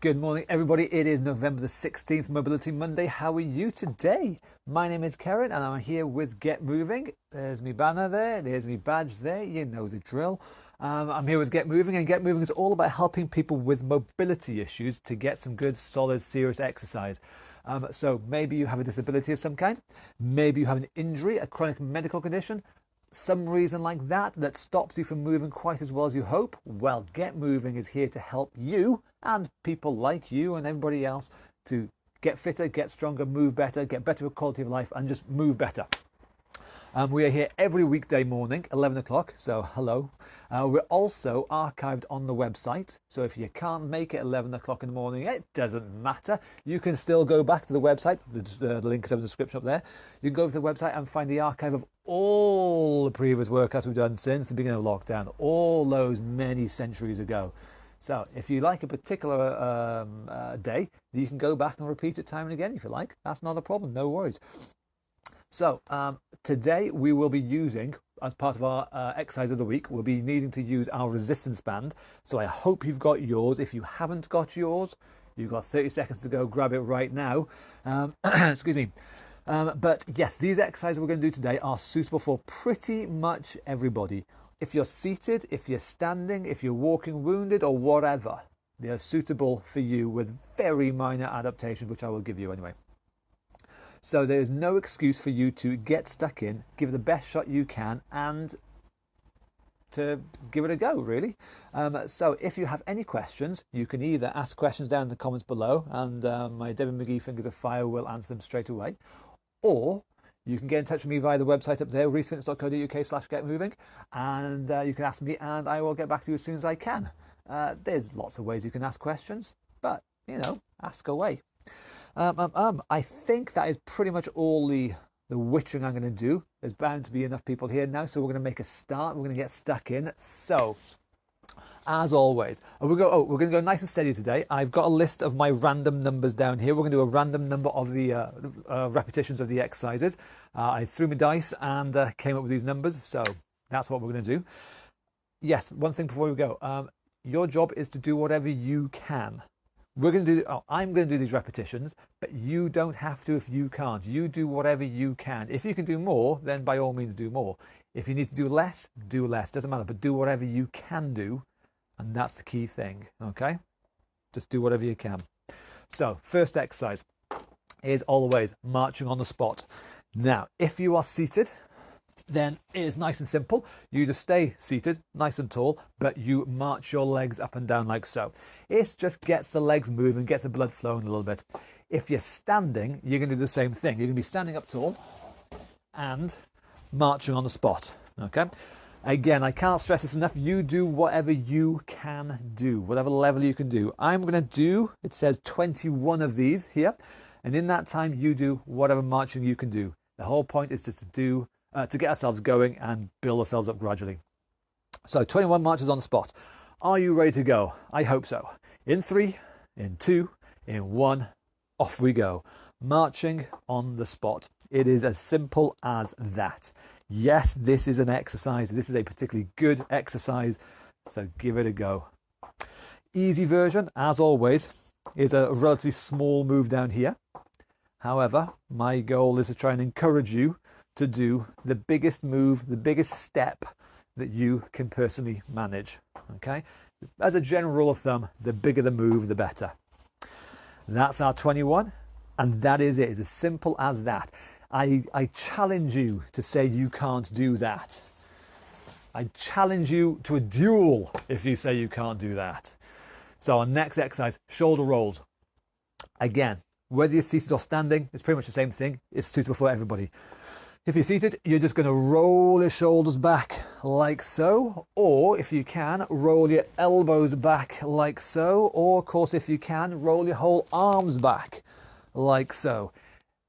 Good morning, everybody. It is November the 16th, Mobility Monday. How are you today? My name is Karen and I'm here with Get Moving. There's me banner there, there's me badge there, you know the drill. I'm here with Get Moving, and Get Moving is all about helping people with mobility issues to get some good, solid, serious exercise. So maybe you have a disability of some kind, maybe you have an injury, a chronic medical condition, some reason like that stops you from moving quite as well as you hope. Well, Get Moving is here to help you and people like you and everybody else to get fitter, get stronger, move better, get better with quality of life, and just move better. We are here every weekday morning, 11 o'clock, so hello. We're also archived on the website, so if you can't make it 11 o'clock in the morning, it doesn't matter. You can still go back to the website, the link is in the description up there. You can go to the website and find the archive of all the previous workouts we've done since the beginning of lockdown, all those many centuries ago. So if you like a particular day, you can go back and repeat it time and again if you like. That's not a problem, no worries. So today we will be using, as part of our exercise of the week, we'll be needing to use our resistance band. So I hope you've got yours. If you haven't got yours, you've got 30 seconds to go grab it right now. Excuse me. But yes, these exercises we're going to do today are suitable for pretty much everybody. If you're seated, if you're standing, if you're walking wounded or whatever, they are suitable for you with very minor adaptations, which I will give you anyway. So there is no excuse for you to get stuck in, give it the best shot you can, and to give it a go, really. So if you have any questions, you can either ask questions down in the comments below, and my Debbie McGee Fingers of Fire will answer them straight away. Or you can get in touch with me via the website up there, reesefitness.co.uk/getmoving, and you can ask me and I will get back to you as soon as I can. There's lots of ways you can ask questions, but, you know, ask away. I think that is pretty much all the witching I'm going to do. There's bound to be enough people here now, so we're going to make a start. We're going to get stuck in. So, as always, we're going to go nice and steady today. I've got a list of my random numbers down here. We're going to do a random number of the repetitions of the exercises. I threw my dice and came up with these numbers, so that's what we're going to do. Yes, one thing before we go. Your job is to do whatever you can. I'm going to do these repetitions, but you don't have to if you can't. You do whatever you can. If you can do more, then by all means do more. If you need to do less, do less. Doesn't matter, but do whatever you can do, and that's the key thing, okay? Just do whatever you can. So, first exercise is always marching on the spot. Now, if you are seated, then it is nice and simple. You just stay seated, nice and tall, but you march your legs up and down like so. It just gets the legs moving, gets the blood flowing a little bit. If you're standing, you're going to do the same thing. You're going to be standing up tall and marching on the spot, okay? Again, I can't stress this enough. You do whatever you can do, whatever level you can do. I'm going to do, it says 21 of these here, and in that time you do whatever marching you can do. The whole point is just to get ourselves going and build ourselves up gradually. So 21 marches on the spot. Are you ready to go? I hope so. In 3, in 2, in 1, off we go. Marching on the spot. It is as simple as that. Yes, this is an exercise. This is a particularly good exercise, so give it a go. Easy version, as always, is a relatively small move down here. However, my goal is to try and encourage you to do the biggest move, the biggest step that you can personally manage, okay? As a general rule of thumb, the bigger the move, the better. That's our 21, and that is it. It's as simple as that. I challenge you to say you can't do that. I challenge you to a duel if you say you can't do that. So our next exercise, shoulder rolls. Again, whether you're seated or standing, it's pretty much the same thing. It's suitable for everybody. If you're seated, you're just going to roll your shoulders back like so, or if you can, roll your elbows back like so, or of course if you can, roll your whole arms back like so.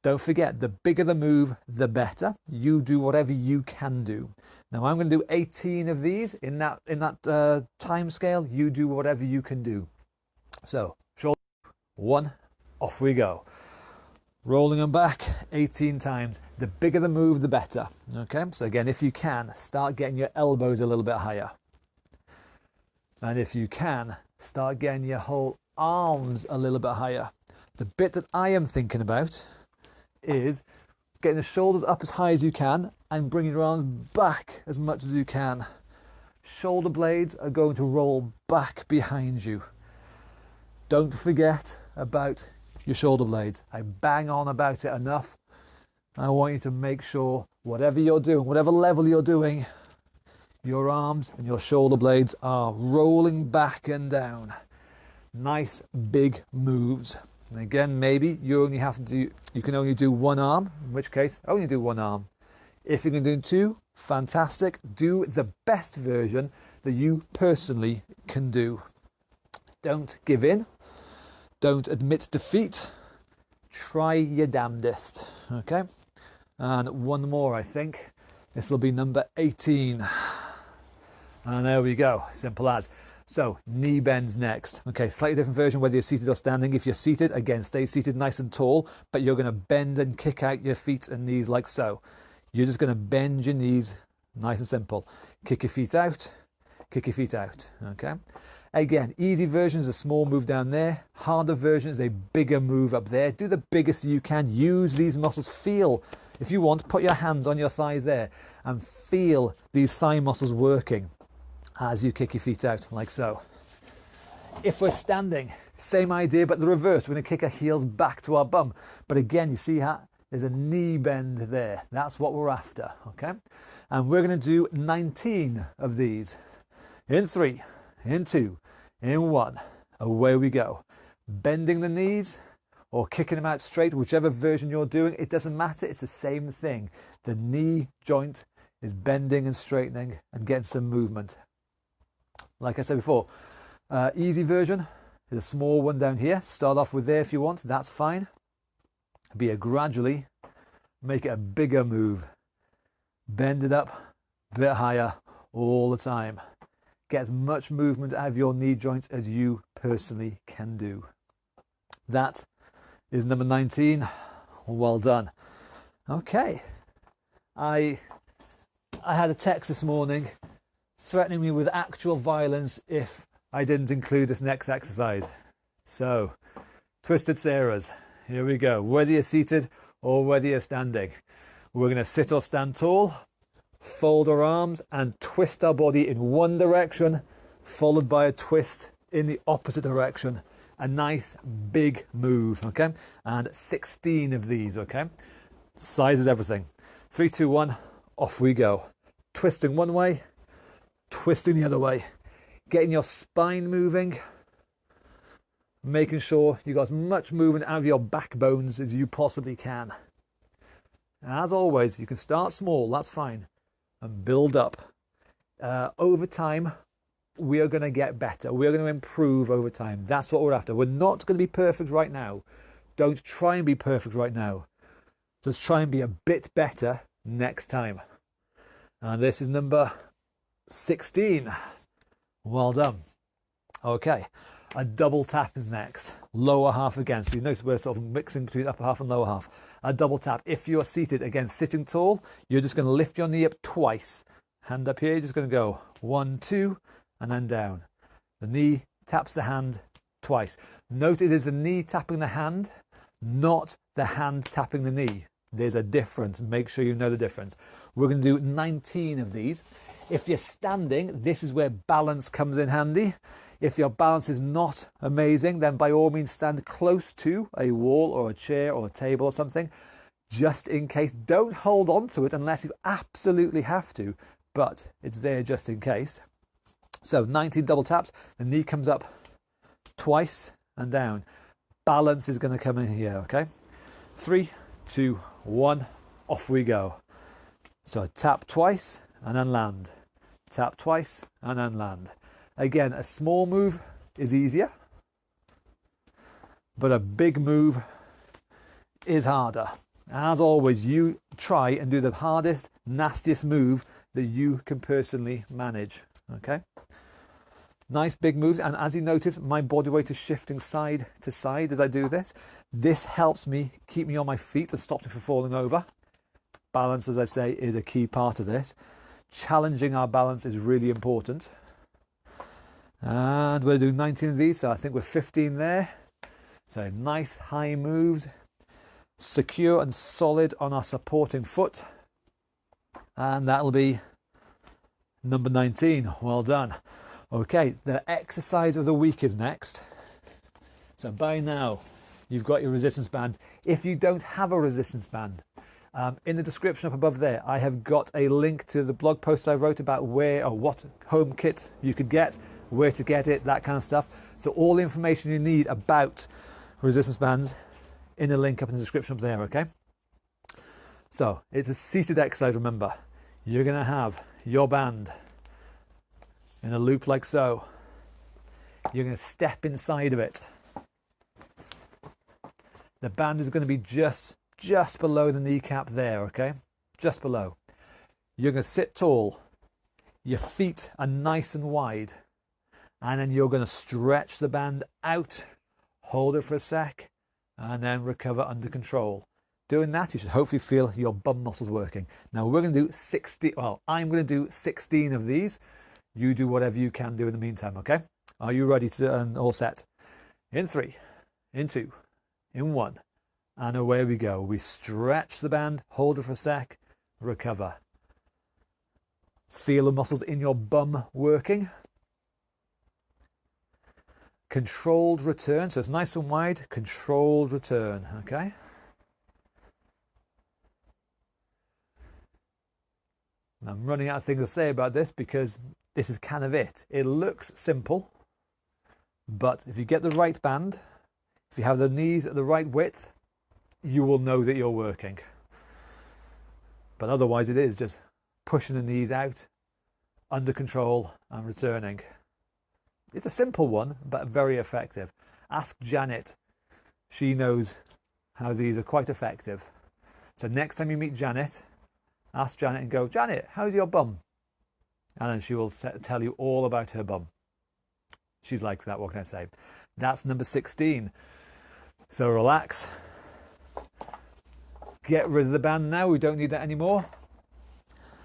Don't forget, the bigger the move, the better. You do whatever you can do. Now I'm going to do 18 of these in that time scale. You do whatever you can do. So, shoulder, 1, off we go. Rolling them back 18 times. The bigger the move, the better. Okay, so again, if you can, start getting your elbows a little bit higher. And if you can, start getting your whole arms a little bit higher. The bit that I am thinking about is getting the shoulders up as high as you can and bringing your arms back as much as you can. Shoulder blades are going to roll back behind you. Don't forget about your shoulder blades. I bang on about it enough. I want you to make sure whatever you're doing, whatever level you're doing, your arms and your shoulder blades are rolling back and down. Nice big moves. And again, maybe you can only do one arm, in which case only do one arm. If you can do two, fantastic. Do the best version that you personally can do. Don't give in. Don't admit defeat. Try your damnedest. Okay? And one more, I think. This will be number 18. And there we go. Simple as. So, knee bends next. Okay, slightly different version whether you're seated or standing. If you're seated, again, stay seated nice and tall, but you're going to bend and kick out your feet and knees like so. You're just going to bend your knees, nice and simple. Kick your feet out, kick your feet out. Okay? Again, easy version is a small move down there. Harder version is a bigger move up there. Do the biggest you can. Use these muscles. Feel, if you want, put your hands on your thighs there and feel these thigh muscles working as you kick your feet out, like so. If we're standing, same idea, but the reverse. We're going to kick our heels back to our bum. But again, you see how there's a knee bend there. That's what we're after, okay? And we're going to do 19 of these. In 3, in 2, in 1. Away we go. Bending the knees or kicking them out straight, whichever version you're doing, it doesn't matter. It's the same thing. The knee joint is bending and straightening and getting some movement. Like I said before, easy version is a small one down here. Start off with there if you want, that's fine. Be a gradually, make it a bigger move. Bend it up a bit higher all the time. Get as much movement out of your knee joints as you personally can do. That is number 19. Well done. Okay. I had a text this morning threatening me with actual violence if I didn't include this next exercise. So, Twisted Sarahs, here we go. Whether you're seated or whether you're standing, we're going to sit or stand tall, fold our arms and twist our body in one direction, followed by a twist in the opposite direction. A nice big move, okay? And 16 of these, okay? Size is everything. 3, 2, 1, off we go. Twisting one way, twisting the other way, getting your spine moving, making sure you got as much movement out of your backbones as you possibly can. As always, you can start small, that's fine, and build up. Over time, we are going to get better. We're going to improve over time. That's what we're after. We're not going to be perfect right now. Don't try and be perfect right now. Just try and be a bit better next time. And this is number 16. Well done. Okay, a double tap is next. Lower half again. So you notice we're sort of mixing between upper half and lower half. A double tap. If you're seated, again, sitting tall, you're just going to lift your knee up twice. Hand up here, you're just going to go 1, 2, and then down. The knee taps the hand twice. Note it is the knee tapping the hand, not the hand tapping the knee. There's a difference. Make sure you know the difference. We're going to do 19 of these. If you're standing, this is where balance comes in handy. If your balance is not amazing, then by all means stand close to a wall or a chair or a table or something, just in case. Don't hold on to it unless you absolutely have to, but it's there just in case. So 19 double taps, the knee comes up twice and down. Balance is going to come in here, okay? 3, 2, 1, off we go. So tap twice and then land. Tap twice and then land. Again, a small move is easier, but a big move is harder. As always, you try and do the hardest, nastiest move that you can personally manage, okay? Nice big moves, and as you notice, my body weight is shifting side to side as I do this. This helps me keep me on my feet and stop me from falling over. Balance, as I say, is a key part of this. Challenging our balance is really important. And we'll do 19 of these, so I think we're 15 there. So nice high moves, secure and solid on our supporting foot. And that'll be number 19. Well done. Okay, the exercise of the week is next. So by now, you've got your resistance band. If you don't have a resistance band, in the description up above there, I have got a link to the blog post I wrote about where or what home kit you could get, where to get it, that kind of stuff. So all the information you need about resistance bands in the link up in the description up there, okay? So it's a seated exercise, remember. You're going to have your band in a loop like so. You're going to step inside of it. The band is going to be just below the kneecap there, okay? Just below. You're going to sit tall. Your feet are nice and wide. And then you're going to stretch the band out, hold it for a sec, and then recover under control. Doing that, you should hopefully feel your bum muscles working. Now we're going to do 60, well, I'm going to do 16 of these. You do whatever you can do in the meantime, okay? Are you ready to, and all set? In 3, in 2, in 1. And away we go. We stretch the band, hold it for a sec, recover. Feel the muscles in your bum working. Controlled return, so it's nice and wide, controlled return, okay? I'm running out of things to say about this because this is kind of it. It looks simple, but if you get the right band, if you have the knees at the right width, you will know that you're working. But otherwise it is just pushing the knees out, under control and returning. It's a simple one, but very effective. Ask Janet. She knows how these are quite effective. So next time you meet Janet, ask Janet and go, Janet, how's your bum? And then she will tell you all about her bum. She's like that, what can I say? That's number 16. So relax. Get rid of the band now. We don't need that anymore.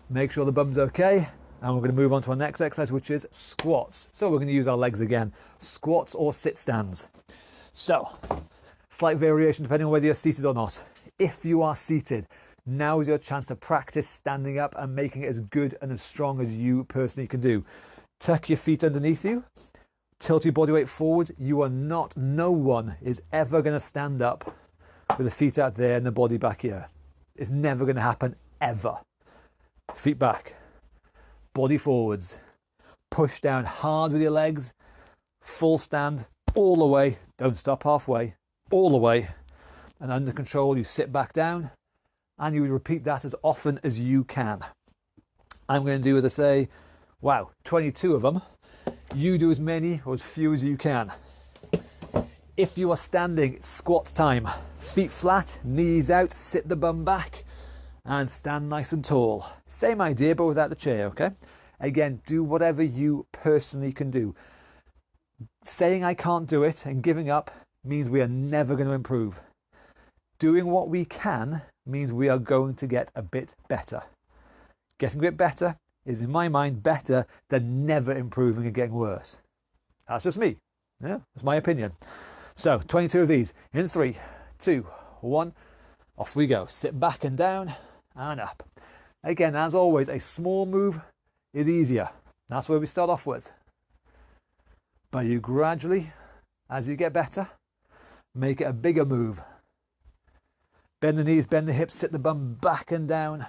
Make sure the bum's okay. And we're going to move on to our next exercise, which is squats. So we're going to use our legs again. Squats or sit stands. So, slight variation depending on whether you're seated or not. If you are seated, now is your chance to practice standing up and making it as good and as strong as you personally can do. Tuck your feet underneath you. Tilt your body weight forward. You are not, no one is ever going to stand up with the feet out there and the body back here. It's never going to happen, ever. Feet back. Body forwards, push down hard with your legs, full stand, all the way, don't stop halfway, all the way, and under control you sit back down, and you repeat that as often as you can. I'm going to do, as I say, 22 of them. You do as many or as few as you can. If you are standing, it's squat time. Feet flat, knees out, sit the bum back, and stand nice and tall. Same idea, but without the chair, okay? Again, do whatever you personally can do. Saying I can't do it and giving up means we are never going to improve. Doing what we can means we are going to get a bit better. Getting a bit better is, in my mind, better than never improving and getting worse. That's just me. Yeah, that's my opinion. So, 22 of these in 3, 2, 1. Off we go. Sit back and down and up. Again, as always, a small move is easier. That's where we start off with. But you gradually, as you get better, make it a bigger move. Bend the knees, bend the hips, sit the bum back and down.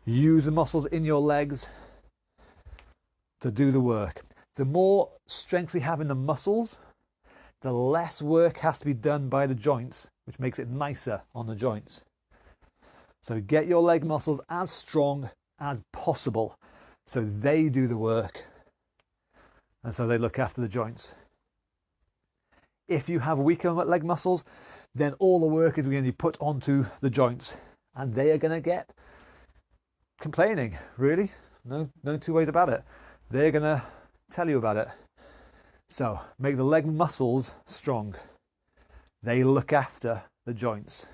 Use the muscles in your legs to do the work. The more strength we have in the muscles, the less work has to be done by the joints, which makes it nicer on the joints. So get your leg muscles as strong as possible so they do the work and so they look after the joints. If you have weaker leg muscles, then all the work is going to be put onto the joints and they are going to get complaining, really. No two ways about it. They're going to tell you about it. So make the leg muscles strong. They look after the joints.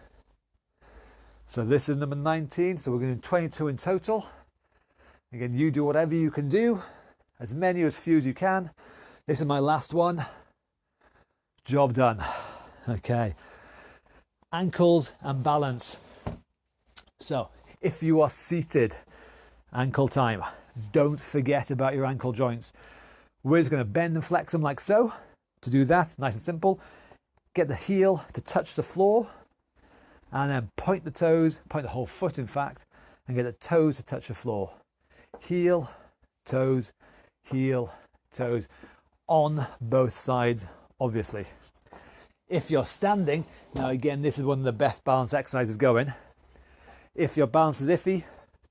So this is number 19. So we're going to do 22 in total. Again, you do whatever you can do, as many or as few as you can. This is my last one. Job done. Okay. Ankles and balance. So if you are seated, ankle time. Don't forget about your ankle joints. We're just going to bend and flex them like so. To do that, nice and simple, get the heel to touch the floor and then point the toes, point the whole foot in fact, and get the toes to touch the floor. Heel, toes, heel, toes, on both sides, obviously. If you're standing, now again, this is one of the best balance exercises going. If your balance is iffy,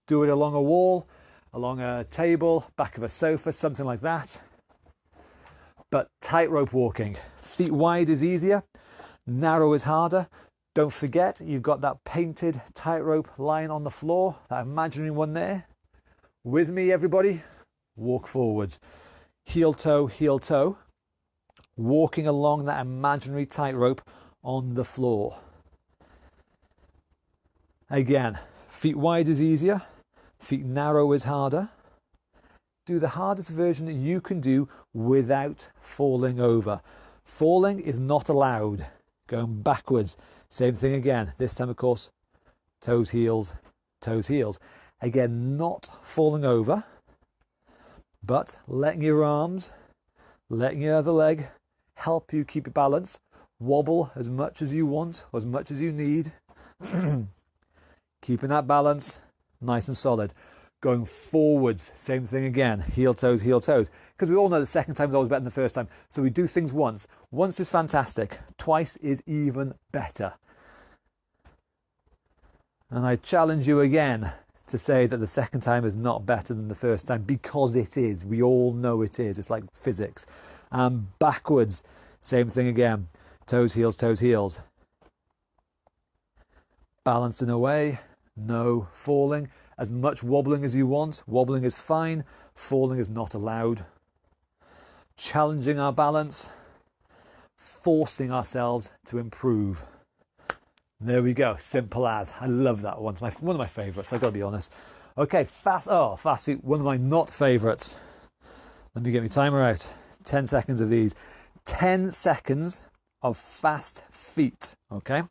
do it along a wall, along a table, back of a sofa, something like that. But tightrope walking, feet wide is easier, narrow is harder. Don't forget, you've got that painted tightrope line on the floor, that imaginary one there. With me, everybody, walk forwards. Heel toe, walking along that imaginary tightrope on the floor. Again, feet wide is easier, feet narrow is harder. Do the hardest version that you can do without falling over. Falling is not allowed. Going backwards, same thing again. This time, of course, toes, heels, toes, heels. Again, not falling over, but letting your arms, letting your other leg help you keep your balance. Wobble as much as you want, or as much as you need. Keeping that balance nice and solid. Going forwards, same thing again, heel toes, because we all know the second time is always better than the first time. So we do things once. Once is fantastic, twice is even better. And I challenge you again to say that the second time is not better than the first time, because it is. We all know it is. It's like physics. Backwards, same thing again, toes, heels. Balancing away, no falling. As much wobbling as you want. Wobbling is fine. Falling is not allowed. Challenging our balance. Forcing ourselves to improve. There we go. Simple as. I love that one. It's one of my favourites. I've got to be honest. Okay, fast feet. One of my not favourites. Let me get my timer out. 10 seconds of these. 10 seconds of fast feet. Okay.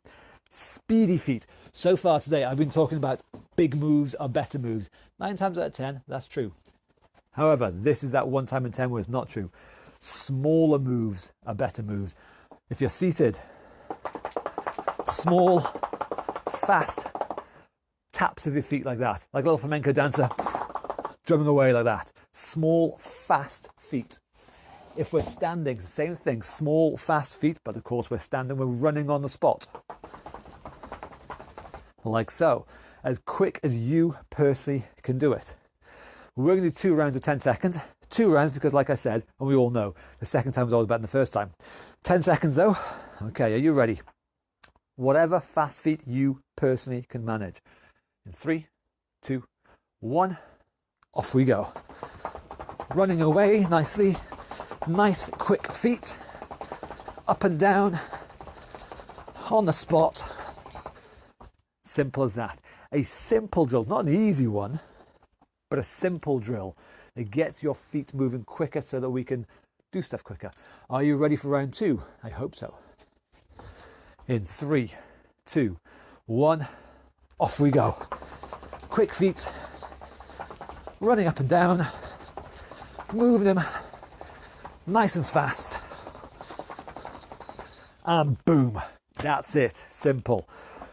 Speedy feet. So far today, I've been talking about big moves are better moves. 9 times out of 10, that's true. However, this is that 1 time in 10 where it's not true. Smaller moves are better moves. If you're seated, small, fast taps of your feet like that, like a little flamenco dancer, drumming away like that. Small, fast feet. If we're standing, same thing, small, fast feet, but of course we're standing, we're running on the spot. Like so, as quick as you personally can do it. We're going to do 2 rounds of 10 seconds. 2 rounds because, like I said, and we all know, the second time is always better than the first time. 10 seconds though. Okay, are you ready? Whatever fast feet you personally can manage. In 3, 2, 1, off we go. Running away nicely. Nice quick feet. Up and down. On the spot. Simple as that. A simple drill, not an easy one, but a simple drill that gets your feet moving quicker so that we can do stuff quicker. Are you ready for round 2? I hope so. In 3, 2, 1, off we go. Quick feet, running up and down, moving them nice and fast. And boom, that's it. Simple.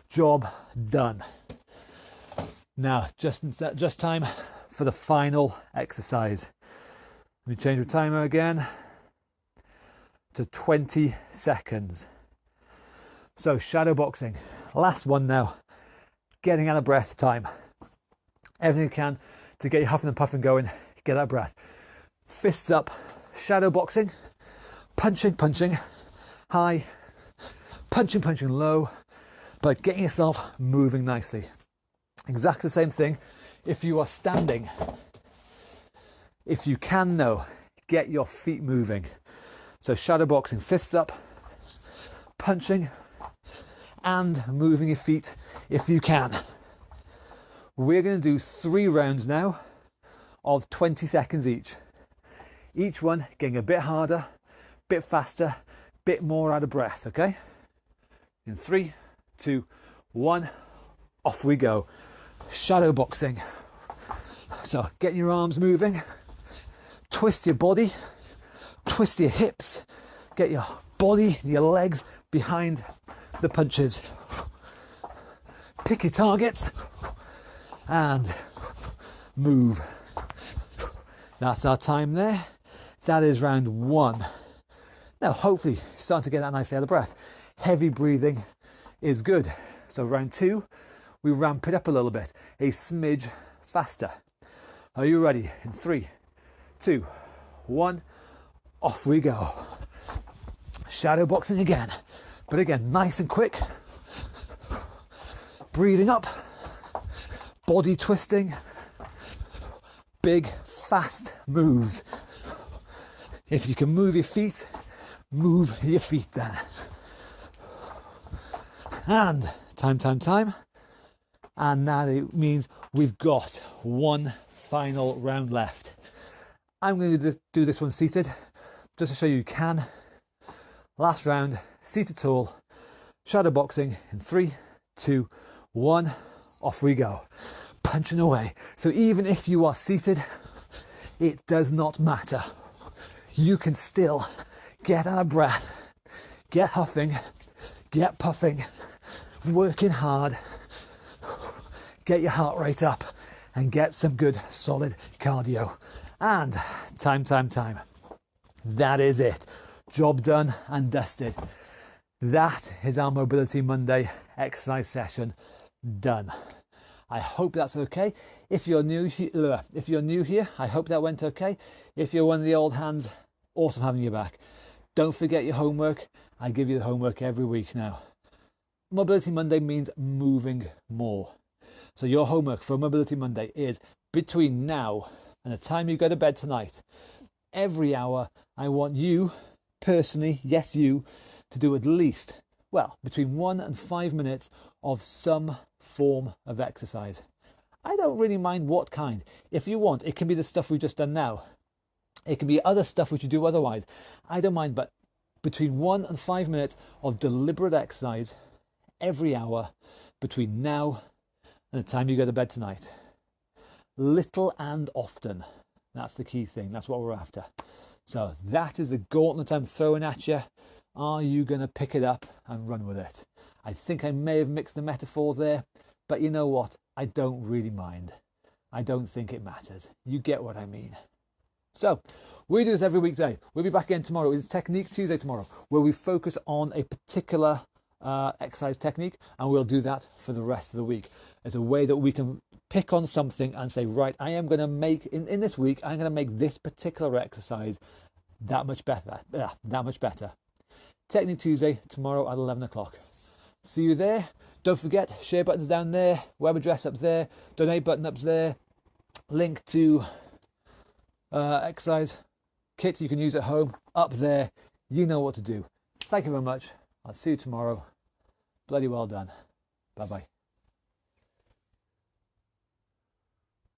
Job done. Now, just time for the final exercise. Let me change the timer again to 20 seconds. So, shadow boxing. Last one now. Getting out of breath time. Everything you can to get your huffing and puffing going. Get out of breath. Fists up. Shadow boxing. Punching high. Punching low. But getting yourself moving nicely. Exactly the same thing if you are standing. If you can though, get your feet moving. So shadow boxing, fists up, punching and moving your feet if you can. We're going to do 3 rounds now of 20 seconds each. Each one getting a bit harder, bit faster, bit more out of breath, okay? In 3, 2, 1, off we go. Shadow boxing. So getting your arms moving, twist your body, twist your hips, get your body, your legs behind the punches. Pick your targets and move. That's our time there. That is round 1. Now hopefully starting to get that nice out of breath. Heavy breathing is good. So round 2, we ramp it up a little bit, a smidge faster. Are you ready? In 3, 2, 1, off we go. Shadow boxing again, but again, nice and quick. Breathing up, body twisting, big, fast moves. If you can move your feet, move your feet then. And time. And now it means we've got one final round left. I'm going to do this one seated, just to show you can. Last round, seated tall, shadow boxing in 3, 2, 1, off we go. Punching away. So even if you are seated, it does not matter. You can still get out of breath, get huffing, get puffing, working hard, get your heart rate up and get some good solid cardio. And time. That is it. Job done and dusted. That is our Mobility Monday exercise session done. I hope that's okay. If you're new here, I hope that went okay. If you're one of the old hands, awesome having you back. Don't forget your homework. I give you the homework every week now. Mobility Monday means moving more. So your homework for Mobility Monday is between now and the time you go to bed tonight. Every hour, I want you, personally, yes you, to do at least, between 1 and 5 minutes of some form of exercise. I don't really mind what kind. If you want, it can be the stuff we've just done now. It can be other stuff which you do otherwise. I don't mind, but between 1 and 5 minutes of deliberate exercise every hour between now and the time you go to bed tonight. Little and often. That's the key thing. That's what we're after. So that is the gauntlet I'm throwing at you. Are you going to pick it up and run with it? I think I may have mixed the metaphors there, but you know what? I don't really mind. I don't think it matters. You get what I mean. So we do this every weekday. We'll be back again tomorrow. It's Technique Tuesday tomorrow, where we focus on a particular exercise technique, and we'll do that for the rest of the week. It's a way that we can pick on something and say, right, I am going to make, in this week, I'm going to make this particular exercise that much better. Technique Tuesday tomorrow at 11 o'clock. See you there. Don't forget, share buttons down there, web address up there, donate button up there, link to exercise kit you can use at home up there. You know what to do. Thank you very much. I'll see you tomorrow. Bloody well done. Bye-bye.